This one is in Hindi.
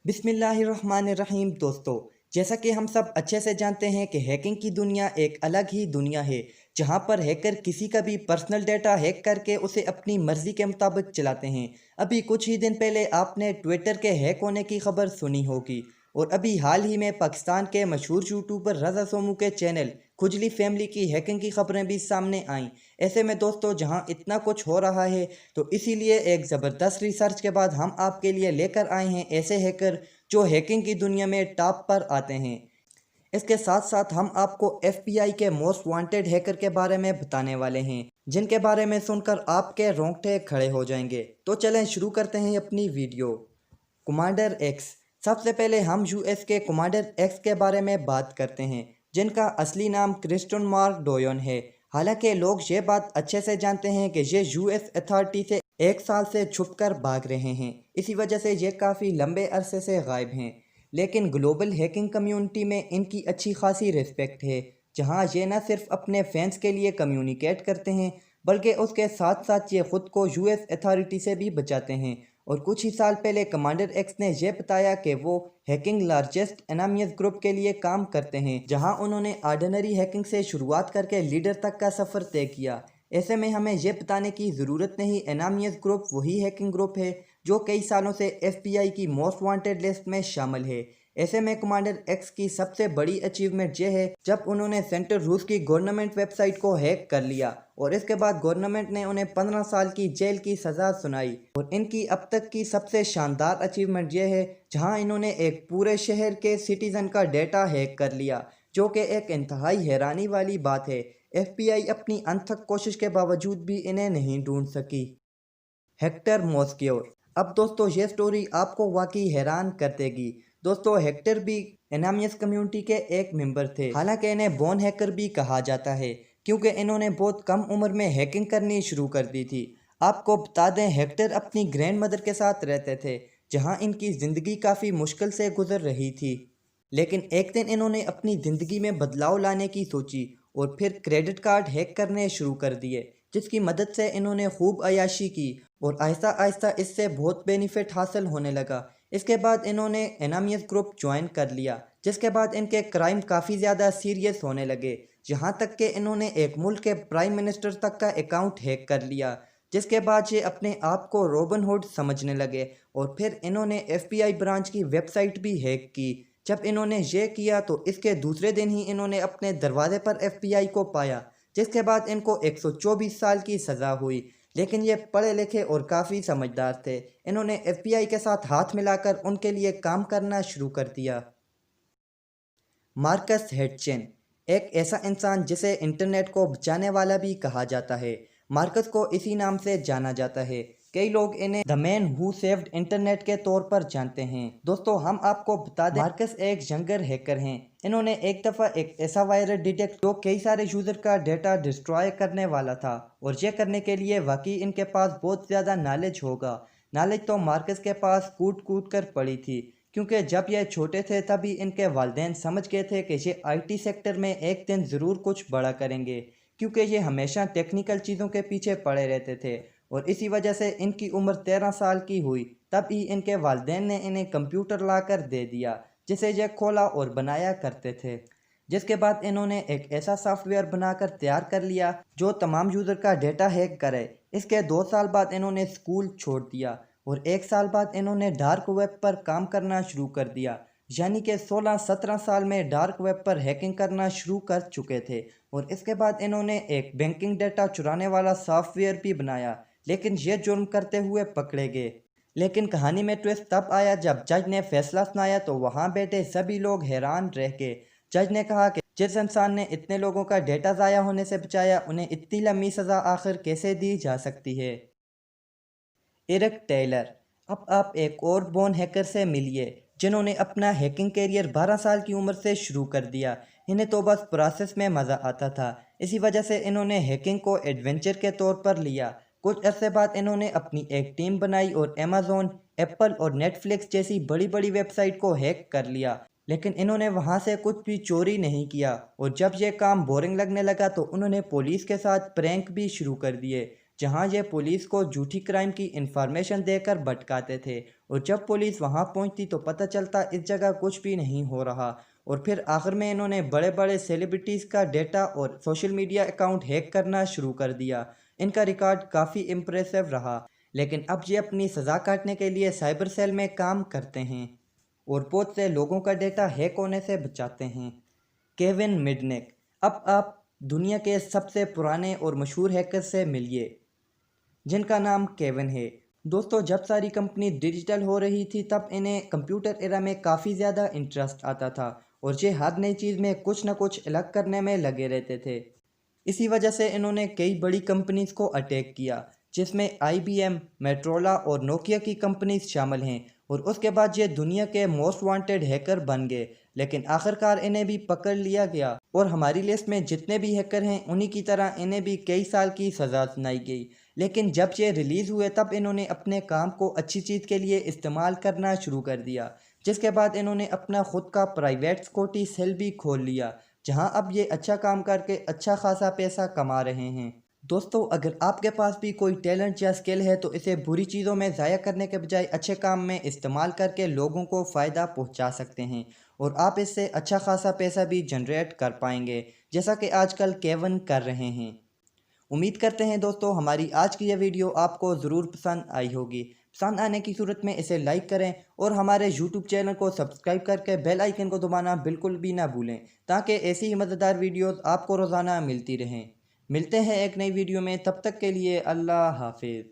बिस्मिल्लाहिर्रहमानिर्रहीम। दोस्तों, जैसा कि हम सब अच्छे से जानते हैं कि हैकिंग की दुनिया एक अलग ही दुनिया है, जहां पर हैकर किसी का भी पर्सनल डेटा हैक करके उसे अपनी मर्जी के मुताबिक चलाते हैं। अभी कुछ ही दिन पहले आपने ट्विटर के हैक होने की खबर सुनी होगी, और अभी हाल ही में पाकिस्तान के मशहूर यूट्यूबर रज़ा सोमू के चैनल खुजली फैमिली की हैकिंग की खबरें भी सामने आईं। ऐसे में दोस्तों, जहां इतना कुछ हो रहा है, तो इसीलिए एक ज़बरदस्त रिसर्च के बाद हम आपके लिए लेकर आए हैं ऐसे हैकर जो हैकिंग की दुनिया में टॉप पर आते हैं। इसके साथ साथ हम आपको एफबीआई के मोस्ट वांटेड हैकर के बारे में बताने वाले हैं, जिनके बारे में सुनकर आपके रोंगटे खड़े हो जाएंगे। तो चलें शुरू करते हैं अपनी वीडियो। Commander x. सबसे पहले हम यूएस के कमांडर एक्स के बारे में बात करते हैं, जिनका असली नाम क्रिस्टन मार्क डोयन है। हालांकि लोग ये बात अच्छे से जानते हैं कि ये यूएस अथॉरिटी से 1 साल से छुपकर भाग रहे हैं, इसी वजह से ये काफ़ी लंबे अरसे से गायब हैं। लेकिन ग्लोबल हैकिंग कम्युनिटी में इनकी अच्छी खासी रिस्पेक्ट है, जहां ये न सिर्फ अपने फैंस के लिए कम्युनिकेट करते हैं, बल्कि उसके साथ साथ ये खुद को यूएस अथॉरिटी से भी बचाते हैं। और कुछ ही साल पहले कमांडर एक्स ने यह बताया कि वो हैकिंग लार्जेस्ट एनामियस ग्रुप के लिए काम करते हैं, जहां उन्होंने ऑर्डिनरी हैकिंग से शुरुआत करके लीडर तक का सफ़र तय किया। ऐसे में हमें यह बताने की ज़रूरत नहीं, एनामियस ग्रुप वही हैकिंग ग्रुप है जो कई सालों से एफबीआई की मोस्ट वांटेड लिस्ट में शामिल है। ऐसे में कमांडर एक्स की सबसे बड़ी अचीवमेंट यह है जब उन्होंने सेंट्रल रूस की गवर्नमेंट वेबसाइट को हैक कर लिया, और इसके बाद गवर्नमेंट ने उन्हें 15 साल की जेल की सज़ा सुनाई। और इनकी अब तक की सबसे शानदार अचीवमेंट यह है जहां इन्होंने एक पूरे शहर के सिटीज़न का डेटा हैक कर लिया, जो कि एक इंतहाई हैरानी वाली बात है। एफबीआई अपनी अनथक कोशिश के बावजूद भी इन्हें नहीं ढूंढ सकी। हेक्टर मोस्क्योर। अब दोस्तों, ये स्टोरी आपको वाकई हैरान कर देगी। दोस्तों, हेक्टर भी एनामियस कम्युनिटी के एक मेंबर थे। हालांकि इन्हें बोन हैकर भी कहा जाता है, क्योंकि इन्होंने बहुत कम उम्र में हैकिंग करनी शुरू कर दी थी। आपको बता दें, हेक्टर अपनी ग्रैंड मदर के साथ रहते थे, जहां इनकी ज़िंदगी काफ़ी मुश्किल से गुजर रही थी। लेकिन एक दिन इन्होंने अपनी ज़िंदगी में बदलाव लाने की सोची और फिर क्रेडिट कार्ड हैक करने शुरू कर दिए, जिसकी मदद से इन्होंने खूब अय्याशी की और आहिस्ता आहिस्ता इससे बहुत बेनिफिट हासिल होने लगा। इसके बाद इन्होंने एनामियस ग्रुप ज्वाइन कर लिया, जिसके बाद इनके क्राइम काफ़ी ज़्यादा सीरियस होने लगे, यहाँ तक कि इन्होंने एक मुल्क के प्राइम मिनिस्टर तक का अकाउंट हैक कर लिया। जिसके बाद ये अपने आप को रॉबिन हुड समझने लगे, और फिर इन्होंने एफबीआई ब्रांच की वेबसाइट भी हैक की। जब इन्होंने ये किया तो इसके दूसरे दिन ही इन्होंने अपने दरवाजे पर एफबीआई को पाया, जिसके बाद इनको 124 साल की सज़ा हुई। लेकिन ये पढ़े लिखे और काफ़ी समझदार थे। इन्होंने एफबीआई के साथ हाथ मिलाकर उनके लिए काम करना शुरू कर दिया। मार्कस हेडचेन। एक ऐसा इंसान जिसे इंटरनेट को बचाने वाला भी कहा जाता है। मार्कस को इसी नाम से जाना जाता है। कई लोग इन्हें the man who saved internet के तौर पर जानते हैं। दोस्तों, हम आपको बता दें, मार्कस एक जंगर हैकर हैं। इन्होंने एक दफ़ा एक ऐसा वायरस डिटेक्ट जो कई सारे यूज़र का डेटा डिस्ट्रॉय करने वाला था, और यह करने के लिए वाकई इनके पास बहुत ज़्यादा नॉलेज होगा। नॉलेज तो मार्कस के पास कूट कूट कर पड़ी थी, क्योंकि जब यह छोटे थे तभी इनके वालिदैन समझ गए थे कि ये आईटी सेक्टर में एक दिन ज़रूर कुछ बड़ा करेंगे, क्योंकि ये हमेशा टेक्निकल चीज़ों के पीछे पड़े रहते थे। और इसी वजह से इनकी उम्र 13 साल की हुई तब ही इनके वालिदैन ने इन्हें कंप्यूटर ला कर दे दिया, जिसे ये खोला और बनाया करते थे। जिसके बाद इन्होंने एक ऐसा सॉफ्टवेयर बनाकर तैयार कर लिया जो तमाम यूज़र का डेटा हैक करे। इसके 2 साल बाद इन्होंने स्कूल छोड़ दिया, और 1 साल बाद इन्होंने डार्क वेब पर काम करना शुरू कर दिया। यानी कि 16-17 साल में डार्क वेब पर हैकिंग करना शुरू कर चुके थे। और इसके बाद इन्होंने एक बैंकिंग डेटा चुराने वाला सॉफ्टवेयर भी बनाया, लेकिन ये जुर्म करते हुए पकड़े गए। लेकिन कहानी में ट्विस्ट तब आया जब जज ने फैसला सुनाया, तो वहाँ बैठे सभी लोग हैरान रह गए। जज ने कहा कि जिस इंसान ने इतने लोगों का डेटा ज़ाया होने से बचाया, उन्हें इतनी लंबी सज़ा आखिर कैसे दी जा सकती है। Eric Taylor. अब आप एक और बोन हैकर से मिलिए, जिन्होंने अपना हैकिंग करियर 12 साल की उम्र से शुरू कर दिया। इन्हें तो बस प्रोसेस में मज़ा आता था, इसी वजह से इन्होंने हैकिंग को एडवेंचर के तौर पर लिया। कुछ अरसे बाद इन्होंने अपनी एक टीम बनाई और अमेज़ॉन, एप्पल और नेटफ्लिक्स जैसी बड़ी बड़ी वेबसाइट को हैक कर लिया। लेकिन इन्होंने वहां से कुछ भी चोरी नहीं किया, और जब यह काम बोरिंग लगने लगा तो उन्होंने पुलिस के साथ प्रैंक भी शुरू कर दिए, जहां ये पुलिस को झूठी क्राइम की इंफॉर्मेशन देकर भटकाते थे। और जब पुलिस वहां पहुंचती तो पता चलता इस जगह कुछ भी नहीं हो रहा। और फिर आखिर में इन्होंने बड़े बड़े सेलिब्रिटीज़ का डेटा और सोशल मीडिया अकाउंट हैक करना शुरू कर दिया। इनका रिकॉर्ड काफ़ी इम्प्रेसिव रहा। लेकिन अब ये अपनी सज़ा काटने के लिए साइबर सेल में काम करते हैं और बहुत से लोगों का डेटा हैक होने से बचाते हैं। केविन मिडनिक। अब आप दुनिया के सबसे पुराने और मशहूर हैकर से मिलिए, जिनका नाम केविन है। दोस्तों, जब सारी कंपनी डिजिटल हो रही थी तब इन्हें कंप्यूटर एरा में काफ़ी ज़्यादा इंटरेस्ट आता था और ये हर नई चीज़ में कुछ न कुछ अलग करने में लगे रहते थे। इसी वजह से इन्होंने कई बड़ी कंपनीज को अटैक किया, जिसमें IBM, मेट्रोला और नोकिया की कंपनीज शामिल हैं। और उसके बाद ये दुनिया के मोस्ट वांटेड हैकर बन गए। लेकिन आखिरकार इन्हें भी पकड़ लिया गया और हमारी लिस्ट में जितने भी हैकर हैं उन्हीं की तरह इन्हें भी कई साल की सज़ा सुनाई गई। लेकिन जब ये रिलीज़ हुए तब इन्होंने अपने काम को अच्छी चीज़ के लिए इस्तेमाल करना शुरू कर दिया, जिसके बाद इन्होंने अपना खुद का प्राइवेट सिक्योरिटी सेल भी खोल लिया, जहां अब ये अच्छा काम करके अच्छा खासा पैसा कमा रहे हैं। दोस्तों, अगर आपके पास भी कोई टैलेंट या स्किल है तो इसे बुरी चीज़ों में ज़ाया करने के बजाय अच्छे काम में इस्तेमाल करके लोगों को फ़ायदा पहुंचा सकते हैं और आप इससे अच्छा खासा पैसा भी जनरेट कर पाएंगे, जैसा कि आजकल केविन कर रहे हैं। उम्मीद करते हैं दोस्तों हमारी आज की यह वीडियो आपको ज़रूर पसंद आई होगी। पसंद आने की सूरत में इसे लाइक करें और हमारे YouTube चैनल को सब्सक्राइब करके बेल आइकन को दबाना बिल्कुल भी ना भूलें, ताकि ऐसी ही मज़ेदार वीडियोस आपको रोज़ाना मिलती रहें। मिलते हैं एक नई वीडियो में, तब तक के लिए अल्लाह हाफिज़।